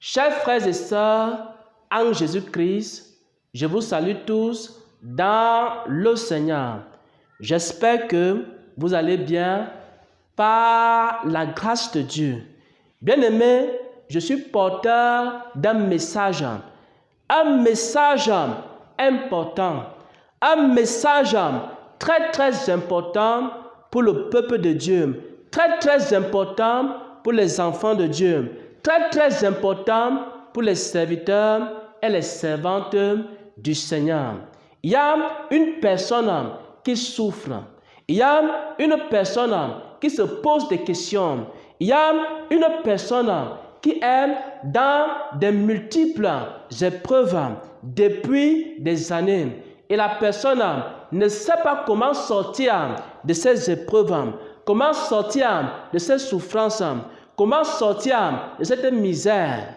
Chers frères et sœurs en Jésus-Christ, je vous salue tous dans le Seigneur. J'espère que vous allez bien par la grâce de Dieu. Bien-aimés, je suis porteur d'un message important, un message très important pour le peuple de Dieu, très important pour les enfants de Dieu, très important pour les serviteurs et les servantes du Seigneur. Il y a une personne qui souffre, il y a une personne qui se pose des questions, il y a une personne qui est dans des multiples épreuves depuis des années. Et la personne ne sait pas comment sortir de ces épreuves, comment sortir de ces souffrances, comment sortir de cette misère.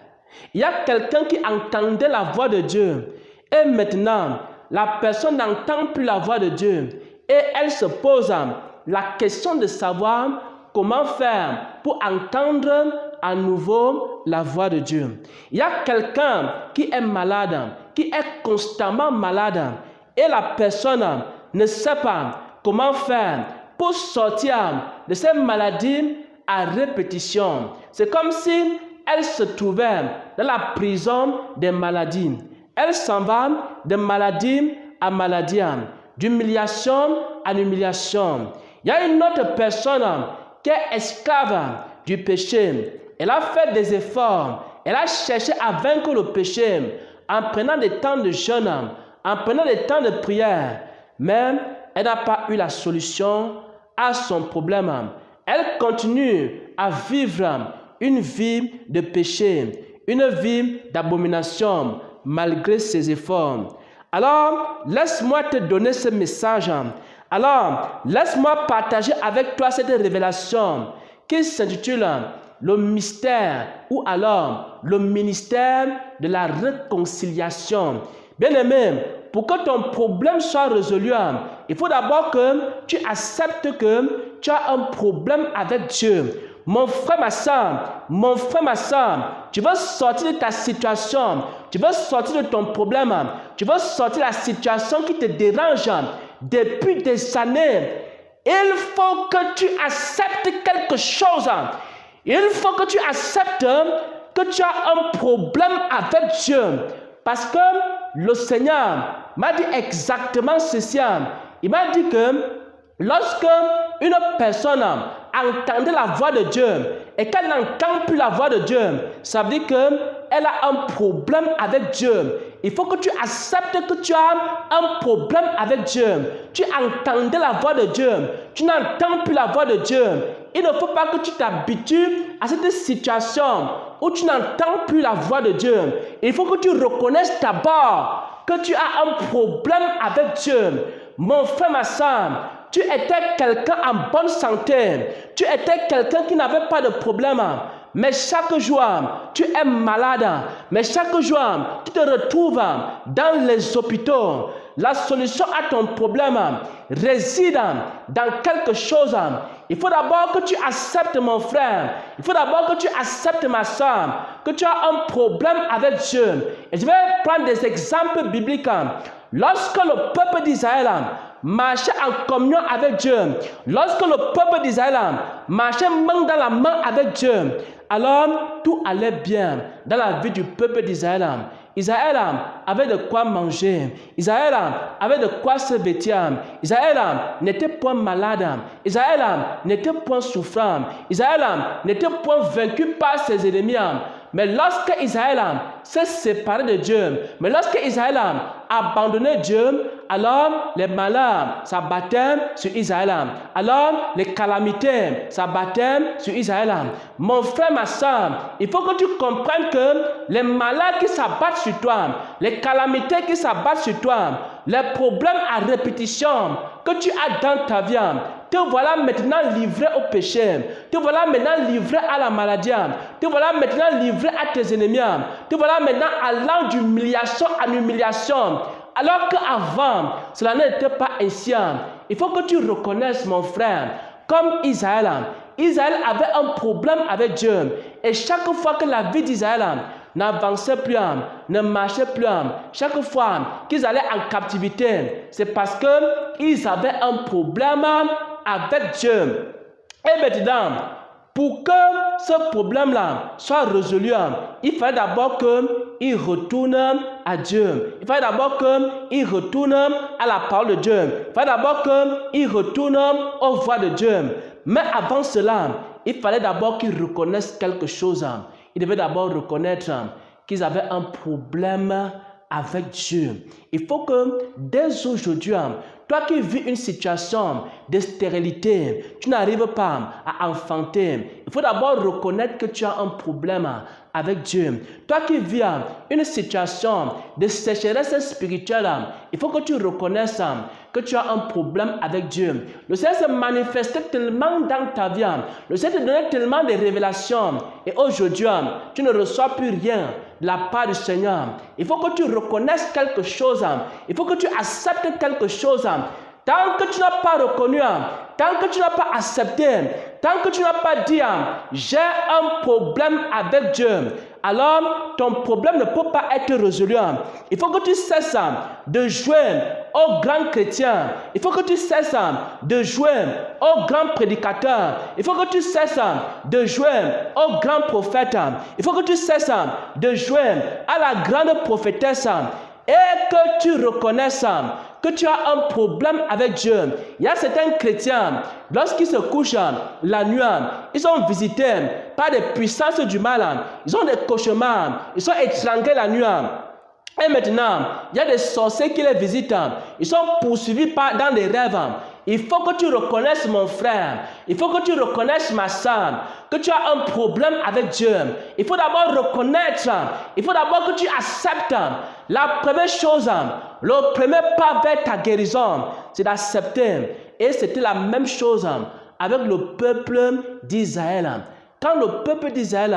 Il y a quelqu'un qui entendait la voix de Dieu et maintenant la personne n'entend plus la voix de Dieu et elle se pose la question de savoir comment faire pour entendre à nouveau la voix de Dieu. Il y a quelqu'un qui est malade, qui est constamment malade et la personne ne sait pas comment faire pour sortir de cette maladie à répétition. C'est comme si elle se trouvait dans la prison des maladies. Elle s'en va de maladie à maladie, d'humiliation à humiliation. Il y a une autre personne qui est esclave du péché. Elle a fait des efforts. Elle a cherché à vaincre le péché en prenant des temps de jeûne, en prenant des temps de prière. Mais elle n'a pas eu la solution à son problème. Elle continue à vivre une vie de péché, une vie d'abomination, malgré ses efforts. Alors, laisse-moi te donner ce message. Alors, laisse-moi partager avec toi cette révélation qui s'intitule le mystère ou alors le ministère de la réconciliation. Bien-aimé, pour que ton problème soit résolu, il faut d'abord que tu acceptes que tu as un problème avec Dieu. Mon frère, ma soeur, tu veux sortir de ta situation, tu veux sortir de ton problème, tu veux sortir de la situation qui te dérange depuis des années. Il faut que tu acceptes quelque chose. Il faut que tu acceptes que tu as un problème avec Dieu. Parce que le Seigneur m'a dit exactement ceci. Il m'a dit que lorsque une personne entendait la voix de Dieu et qu'elle n'entend plus la voix de Dieu, ça veut dire qu'elle a un problème avec Dieu. Il faut que tu acceptes que tu as un problème avec Dieu. Tu entendais la voix de Dieu, tu n'entends plus la voix de Dieu. Il ne faut pas que tu t'habitues à cette situation où tu n'entends plus la voix de Dieu. Il faut que tu reconnaisses d'abord que tu as un problème avec Dieu. Mon frère, ma soeur, tu étais quelqu'un en bonne santé. Tu étais quelqu'un qui n'avait pas de problème. Mais chaque jour, tu es malade. Mais chaque jour, tu te retrouves dans les hôpitaux. La solution à ton problème réside dans quelque chose. Il faut d'abord que tu acceptes, mon frère. Il faut d'abord que tu acceptes, ma soeur, que tu as un problème avec Dieu. Et je vais prendre des exemples bibliques. Lorsque le peuple d'Israël marchait en communion avec Dieu, lorsque le peuple d'Israël marchait main dans la main avec Dieu, alors tout allait bien dans la vie du peuple d'Israël. Israël avait de quoi manger. Israël avait de quoi se vêtir. Israël n'était point malade. Israël n'était point souffrant. Israël n'était point vaincu par ses ennemis. Mais lorsque Israël s'est séparé de Dieu, mais lorsque Israël a abandonné Dieu, alors les malheurs s'abattaient sur Israël. Alors les calamités s'abattaient sur Israël. Mon frère, ma soeur, il faut que tu comprennes que les malheurs qui s'abattent sur toi, les calamités qui s'abattent sur toi, les problèmes à répétition que tu as dans ta vie, te voilà maintenant livré au péché. Te voilà maintenant livré à la maladie. Te voilà maintenant livré à tes ennemis. Te voilà maintenant allant d'humiliation en humiliation. Alors qu'avant, cela n'était pas ainsi. Il faut que tu reconnaisses, mon frère, comme Israël. Israël avait un problème avec Dieu. Et chaque fois que la vie d'Israël n'avançaient plus, ne marchaient plus. Chaque fois qu'ils allaient en captivité, c'est parce qu'ils avaient un problème avec Dieu. Et maintenant, pour que ce problème-là soit résolu, il fallait d'abord qu'il retourne à Dieu. Il fallait d'abord qu'il retourne à la parole de Dieu. Il fallait d'abord qu'il retourne aux voies de Dieu. Mais avant cela, il fallait d'abord qu'ils reconnaissent quelque chose. Ils devaient d'abord reconnaître qu'ils avaient un problème avec Dieu. Il faut que dès aujourd'hui, toi qui vis une situation de stérilité, tu n'arrives pas à enfanter. Il faut d'abord reconnaître que tu as un problème avec Dieu. Toi qui vis une situation de sécheresse spirituelle, il faut que tu reconnaisses que tu as un problème avec Dieu. Le Seigneur se manifestait tellement dans ta vie. Le Seigneur te donnait tellement de révélations. Et aujourd'hui, tu ne reçois plus rien de la part du Seigneur. Il faut que tu reconnaisses quelque chose. Il faut que tu acceptes quelque chose. Tant que tu n'as pas reconnu, tant que tu n'as pas accepté, tant que tu n'as pas dit j'ai un problème avec Dieu, alors ton problème ne peut pas être résolu. Il faut que tu cesses de jouer aux grands chrétiens. Il faut que tu cesses de jouer aux grands prédicateurs. Il faut que tu cesses de jouer aux grands prophètes. Il faut que tu cesses de jouer à la grande prophétesse et que tu reconnaisses que tu as un problème avec Dieu. Il y a certains chrétiens, lorsqu'ils se couchent la nuit, ils sont visités par des puissances du mal. Ils ont des cauchemars. Ils sont étranglés la nuit. Et maintenant, il y a des sorciers qui les visitent. Ils sont poursuivis dans des rêves. Il faut que tu reconnaisses, mon frère, il faut que tu reconnaisses, ma soeur, que tu as un problème avec Dieu. Il faut d'abord reconnaître, il faut d'abord que tu acceptes. La première chose, le premier pas vers ta guérison, c'est d'accepter. Et c'était la même chose avec le peuple d'Israël. Quand le peuple d'Israël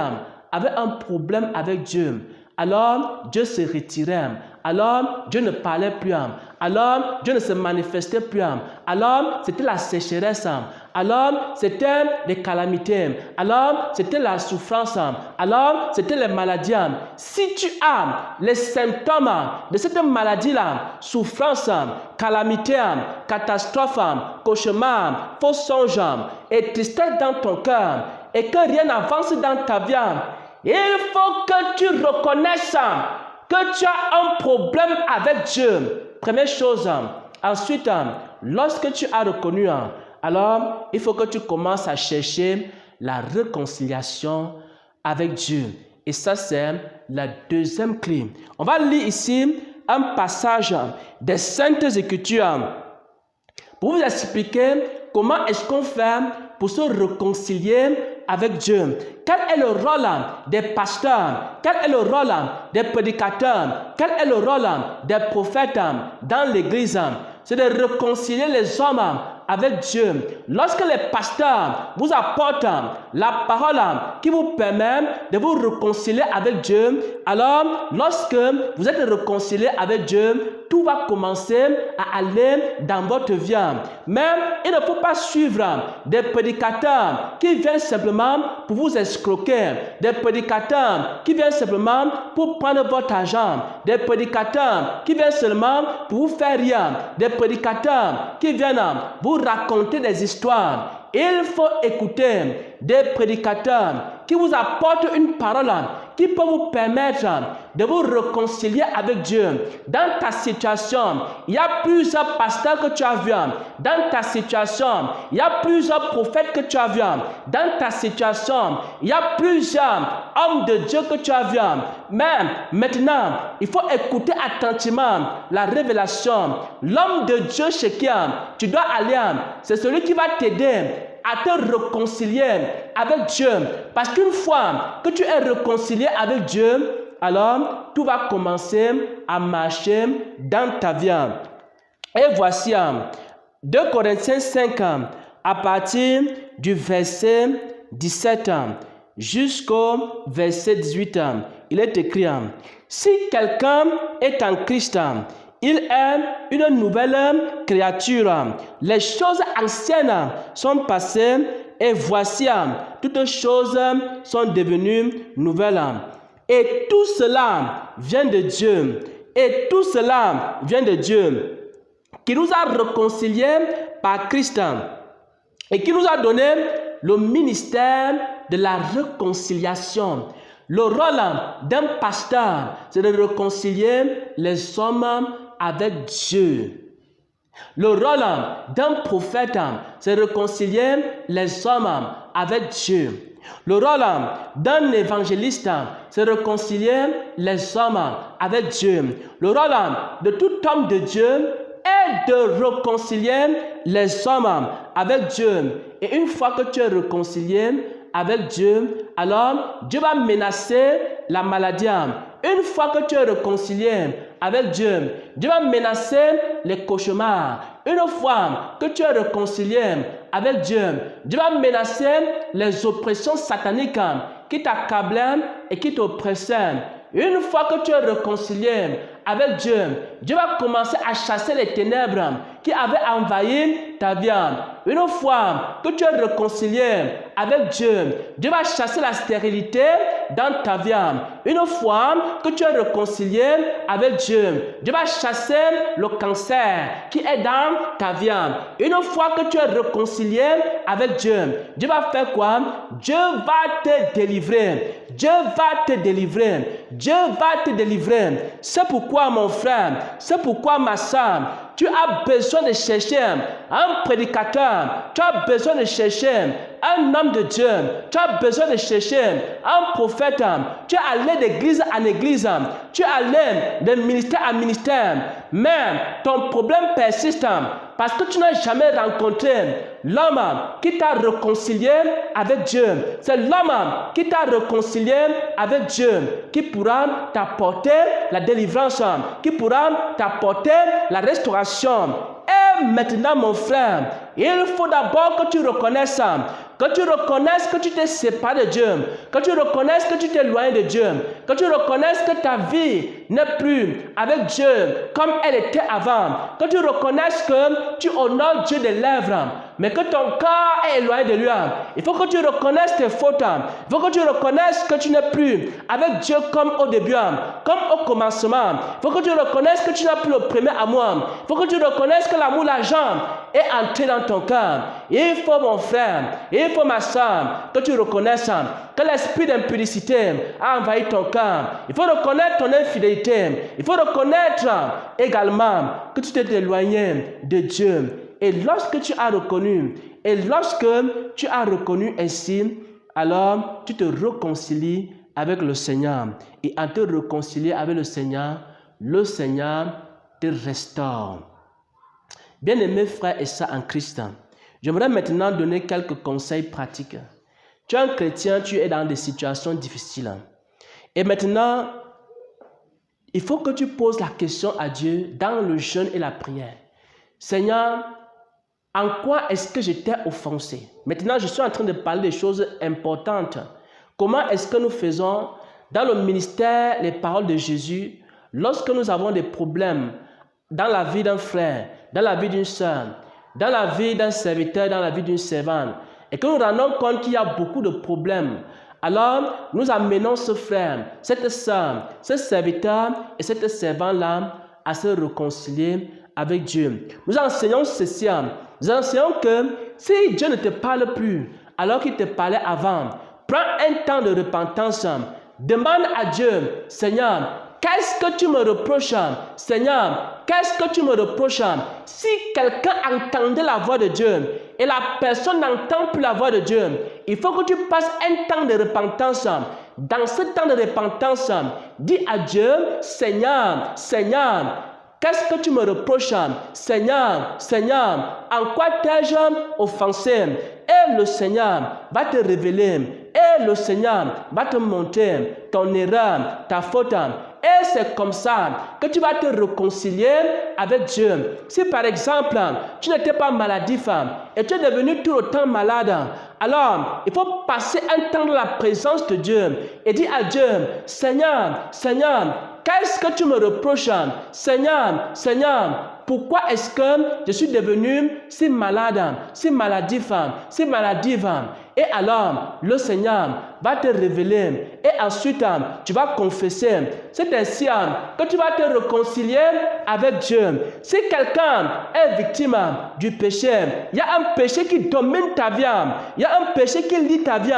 avait un problème avec Dieu, alors Dieu se retirait. Alors Dieu ne parlait plus. Alors Dieu ne se manifestait plus. Alors c'était la sécheresse. Alors c'était les calamités. Alors c'était la souffrance. Alors c'était les maladies. Si tu as les symptômes de cette maladie-là, souffrance, calamité, catastrophe, cauchemar, faux songe et tristesse dans ton cœur et que rien n'avance dans ta vie, il faut que tu reconnaisses que tu as un problème avec Dieu. Première chose. Ensuite, lorsque tu as reconnu, alors il faut que tu commences à chercher la réconciliation avec Dieu. Et ça, c'est la deuxième clé. On va lire ici un passage des Saintes Écritures pour vous expliquer comment est-ce qu'on fait pour se réconcilier avec Dieu. Quel est le rôle des pasteurs? Quel est le rôle des prédicateurs? Quel est le rôle des prophètes dans l'église? C'est de réconcilier les hommes avec Dieu. Lorsque les pasteurs vous apportent la parole qui vous permet de vous réconcilier avec Dieu, alors lorsque vous êtes réconcilié avec Dieu, tout va commencer à aller dans votre vie. Mais il ne faut pas suivre des prédicateurs qui viennent simplement pour vous escroquer, des prédicateurs qui viennent simplement pour prendre votre argent, des prédicateurs qui viennent seulement pour vous faire rire, des prédicateurs qui viennent vous raconter des histoires. Il faut écouter des prédicateurs qui vous apportent une parole qui peut vous permettre de vous réconcilier avec Dieu. Dans ta situation, il y a plusieurs pasteurs que tu as vus. Dans ta situation, il y a plusieurs prophètes que tu as vus. Dans ta situation, il y a plusieurs hommes de Dieu que tu as vus. Mais maintenant, il faut écouter attentivement la révélation. L'homme de Dieu chez qui tu dois aller, c'est celui qui va t'aider à te réconcilier avec Dieu. Parce qu'une fois que tu es réconcilié avec Dieu, alors tout va commencer à marcher dans ta vie. Et voici 2 Corinthiens 5 à partir du verset 17 jusqu'au verset 18. Il est écrit: si quelqu'un est en Christ, il est une nouvelle créature. Les choses anciennes sont passées et voici, toutes choses sont devenues nouvelles. Et tout cela vient de Dieu. Et tout cela vient de Dieu, qui nous a réconciliés par Christ et qui nous a donné le ministère de la réconciliation. Le rôle d'un pasteur, c'est de réconcilier les hommes avec Dieu. Le rôle d'un prophète, c'est de réconcilier les hommes avec Dieu. Le rôle d'un évangéliste, c'est de réconcilier les hommes avec Dieu. Le rôle de tout homme de Dieu est de réconcilier les hommes avec Dieu. Et une fois que tu es réconcilié avec Dieu, alors Dieu va menacer la maladie. Une fois que tu es réconcilié avec Dieu, Dieu va menacer les cauchemars. Une fois que tu es réconcilié avec Dieu, Dieu va menacer les oppressions sataniques qui t'accablaient et qui t'oppressaient. Une fois que tu es réconcilié avec Dieu, Dieu va commencer à chasser les ténèbres qui avaient envahi ta vie. Une fois que tu es réconcilié avec Dieu, Dieu va chasser la stérilité dans ta vie. Une fois que tu es réconcilié avec Dieu, Dieu va chasser le cancer qui est dans ta vie. Une fois que tu es réconcilié avec Dieu, Dieu va faire quoi? Dieu va te délivrer. Dieu va te délivrer. Dieu va te délivrer. C'est pourquoi, mon frère, c'est pourquoi, ma soeur, tu as besoin de chercher un prédicateur. Tu as besoin de chercher un homme de Dieu. Tu as besoin de chercher un prophète. Tu es allé d'église en église. Tu es allé de ministère en ministère. Mais ton problème persiste parce que tu n'as jamais rencontré l'homme qui t'a réconcilié avec Dieu. C'est l'homme qui t'a réconcilié avec Dieu qui pourra t'apporter la délivrance, qui pourra t'apporter la restauration. Et maintenant, mon frère, il faut d'abord que tu reconnaisses que tu t'es séparé de Dieu, que tu reconnaisses que tu t'es éloigné de Dieu, que tu reconnaisses que ta vie n'est plus avec Dieu comme elle était avant, que tu reconnaisses que tu honores Dieu des lèvres, mais que ton corps est éloigné de lui. Il faut que tu reconnaisses tes fautes. Il faut que tu reconnaisses que tu n'es plus avec Dieu comme au début, comme au commencement. Il faut que tu reconnaisses que tu n'as plus le premier amour. Il faut que tu reconnaisses que l'amour, l'argent est entré dans ton cœur. Il faut, mon frère, il faut, ma soeur, que tu reconnaisses que l'esprit d'impudicité a envahi ton cœur. Il faut reconnaître ton infidélité. Il faut reconnaître également que tu t'es éloigné de Dieu. Et lorsque tu as reconnu, ainsi, alors tu te réconcilies avec le Seigneur. Et en te réconcilier avec le Seigneur te restaure. Bien-aimés frères et sœurs en Christ, j'aimerais maintenant donner quelques conseils pratiques. Tu es un chrétien, tu es dans des situations difficiles. Et maintenant, il faut que tu poses la question à Dieu dans le jeûne et la prière. Seigneur, en quoi est-ce que je t'ai offensé? Maintenant, je suis en train de parler des choses importantes. Comment est-ce que nous faisons dans le ministère les paroles de Jésus lorsque nous avons des problèmes dans la vie d'un frère, dans la vie d'une sœur, dans la vie d'un serviteur, dans la vie d'une servante, et que nous rendons compte qu'il y a beaucoup de problèmes? Alors, nous amenons ce frère, cette sœur, ce serviteur et cette servante-là à se réconcilier avec Dieu. Nous enseignons ceci. Nous enseignons que si Dieu ne te parle plus alors qu'il te parlait avant, prends un temps de repentance. Demande à Dieu, Seigneur, qu'est-ce que tu me reproches? Seigneur, qu'est-ce que tu me reproches? Si quelqu'un entendait la voix de Dieu et la personne n'entend plus la voix de Dieu, il faut que tu passes un temps de repentance. Dans ce temps de repentance, dis à Dieu, Seigneur, Seigneur, qu'est-ce que tu me reproches? Seigneur, Seigneur, en quoi t'ai-je offensé? Et le Seigneur va te révéler. Et le Seigneur va te montrer ton erreur, ta faute. Et c'est comme ça que tu vas te réconcilier avec Dieu. Si par exemple, tu n'étais pas maladif et tu es devenu tout le temps malade, alors il faut passer un temps dans la présence de Dieu et dire à Dieu, Seigneur, Seigneur, qu'est-ce que tu me reproches? Seigneur, Seigneur, pourquoi est-ce que je suis devenu si malade, si maladif, si maladive? Et alors, le Seigneur va te révéler. Et ensuite, tu vas confesser. C'est ainsi que tu vas te réconcilier avec Dieu. Si quelqu'un est victime du péché, il y a un péché qui domine ta vie, il y a un péché qui lie ta vie,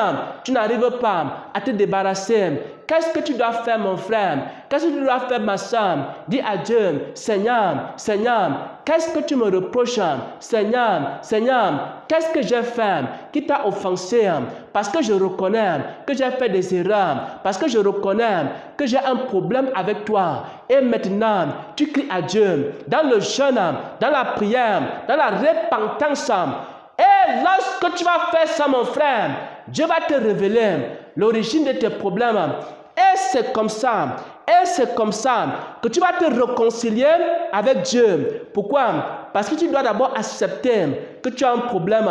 tu n'arrives pas à te débarrasser. Qu'est-ce que tu dois faire, mon frère? Qu'est-ce que tu dois faire, ma soeur? Dis à Dieu, Seigneur, Seigneur, qu'est-ce que tu me reproches? Seigneur, Seigneur, qu'est-ce que j'ai fait qui t'a offensé? Parce que je reconnais que j'ai fait des erreurs. Parce que je reconnais que j'ai un problème avec toi. Et maintenant, tu cries à Dieu dans le jeûne, dans la prière, dans la repentance. Et lorsque tu vas faire ça, mon frère, Dieu va te révéler l'origine de tes problèmes. Et c'est comme ça que tu vas te réconcilier avec Dieu. Pourquoi? Parce que tu dois d'abord accepter que tu as un problème.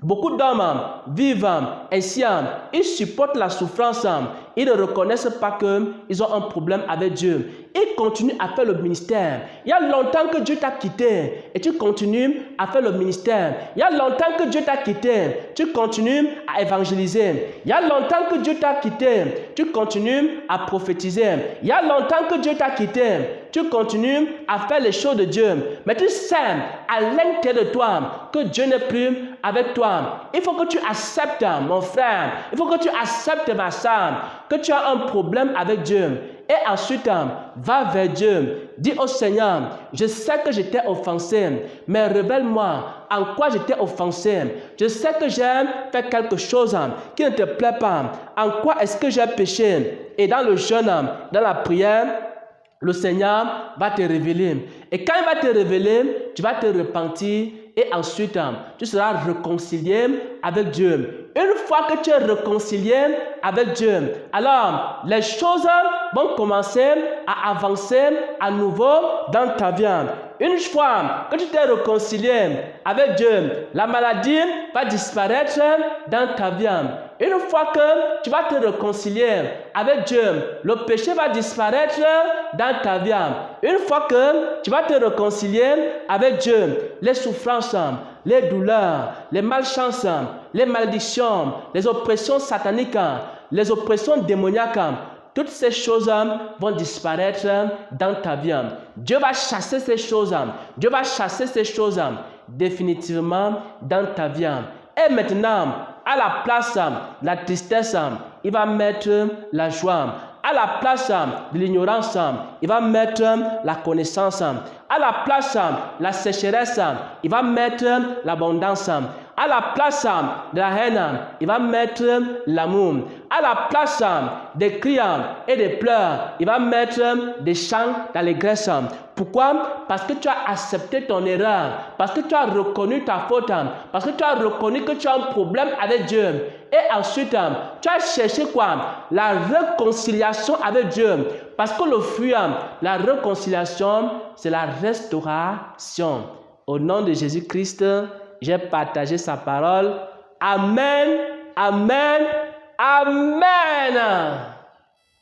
Beaucoup d'hommes vivent ainsi, ils supportent la souffrance, ils ne reconnaissent pas qu'ils ont un problème avec Dieu. Ils continuent à faire le ministère. Il y a longtemps que Dieu t'a quitté et tu continues à faire le ministère. Il y a longtemps que Dieu t'a quitté, tu continues à évangéliser. Il y a longtemps que Dieu t'a quitté, tu continues à prophétiser. Il y a longtemps que Dieu t'a quitté, tu continues à faire les choses de Dieu. Mais tu sais à l'intérieur de toi que Dieu n'est plus avec toi. Il faut que tu acceptes, mon frère. Il faut que tu acceptes, ma soeur, que tu as un problème avec Dieu. Et ensuite, va vers Dieu. Dis au Seigneur, je sais que j'étais offensé, mais révèle-moi en quoi j'étais offensé. Je sais que j'ai fait quelque chose qui ne te plaît pas. En quoi est-ce que j'ai péché? Et dans le jeûne, dans la prière, le Seigneur va te révéler. Et quand il va te révéler, tu vas te repentir et ensuite, tu seras réconcilié avec Dieu. Une fois que tu es réconcilié avec Dieu, alors les choses vont commencer à avancer à nouveau dans ta vie. Une fois que tu t'es réconcilié avec Dieu, la maladie va disparaître dans ta vie. Une fois que tu vas te réconcilier avec Dieu, le péché va disparaître dans ta vie. Une fois que tu vas te réconcilier avec Dieu, les souffrances, les douleurs, les malchances, les malédictions, les oppressions sataniques, les oppressions démoniaques, toutes ces choses vont disparaître dans ta vie. Dieu va chasser ces choses. Dieu va chasser ces choses définitivement dans ta vie. Et maintenant, à la place de la tristesse, il va mettre la joie. À la place de l'ignorance, il va mettre la connaissance. À la place de la sécheresse, il va mettre l'abondance. À la place de la haine, il va mettre l'amour. À la place des cris et des pleurs, il va mettre des chants d'allégresse. Pourquoi? Parce que tu as accepté ton erreur. Parce que tu as reconnu ta faute. Parce que tu as reconnu que tu as un problème avec Dieu. Et ensuite, tu as cherché quoi? La réconciliation avec Dieu. Parce que le fruit, la réconciliation, c'est la restauration. Au nom de Jésus-Christ, j'ai partagé sa parole. Amen, amen, amen.